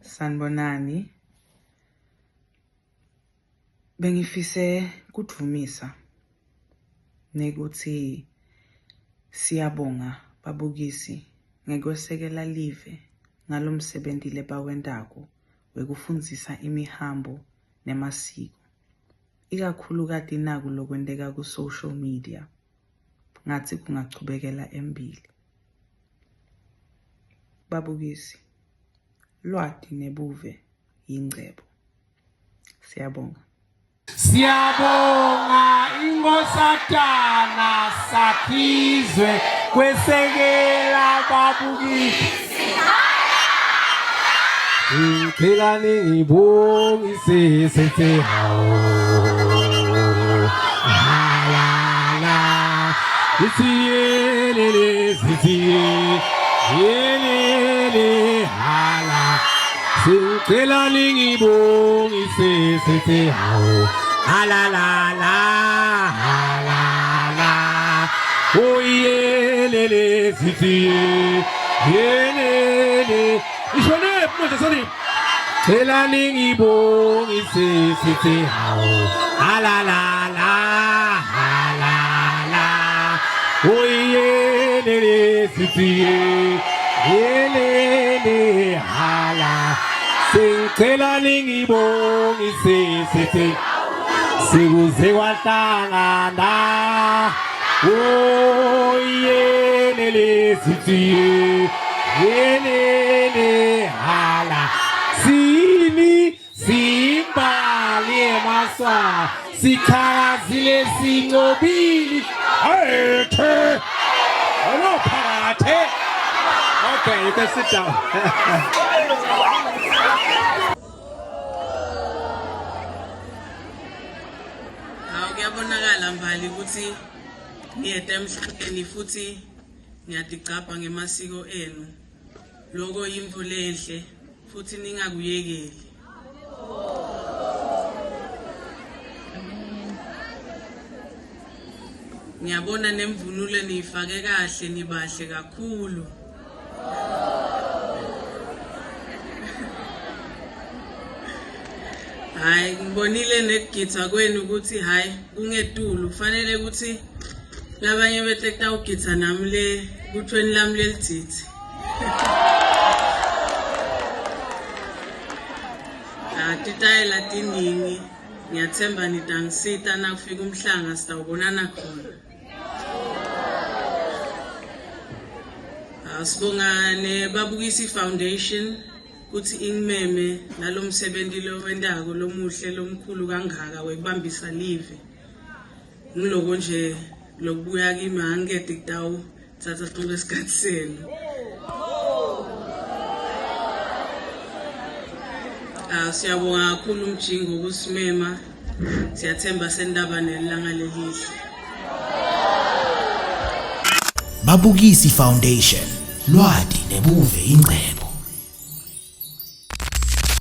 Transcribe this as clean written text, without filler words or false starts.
Sanibonani. Bengifise kudvumisa nekuthi siyabonga babukisi ngekwesekela live ngalomsebenzi lebawentako wekufundzisa imihambo nemasiko, ikakhulukati naku lokwenteka ku social media, ngathi kungachubekela embili. Babukisi, lwati nebuve yingcebo. Siyabonga. Siyabonga ingosatana sakhizwe kwesekela babukisi. Phela ningibongise sethe hawo. La Sitiyelele yelele hala. Phela ningibongise sethe hawo. La oh yelele sitiye yelele ishone manje sani phela ningibongise sethe hawo. La oh yelele sitiye yelele hala. Phela ningibongise sethe sikuze kwahlangana oh yelele sithiye yelele hala. Sini simbali emaswa sikhazile sincobili ethe olophakathe. Okay, you can sit down. Kuyabonakala mbali ukuthi niyede emhlabeni futhi niyadigcabha ngemasiko enu. Lokho yimvo lenhle futhi ningakuyekeli. Ngiyabona nemvunulo niyifake kahle, nibahle kakhulu. Hayi ngibonile nekugitha kwenu ukuthi hayi kungetulu, kufanele ukuthi labanye behle kutawugitha nami le kuthweni lami lelithithi. Titayela tiningi, ngiyathemba nitangisita nakufika umhlanga sitawubonana khona. Sibonga neBabukisi Foundation kuthi ingimeme nalomsebenzi lo wendako lomuhle lomkhulu kangaka wekubambisa live. Ngiloko nje lokubuya kimi angeke kutawu thatha hlule isikhathi senu. Siyabonga kakhulu umjingo kusimema. Siyathemba sendaba nelanga lelihle. Babukisi Foundation, lwati nebuve ingcebo.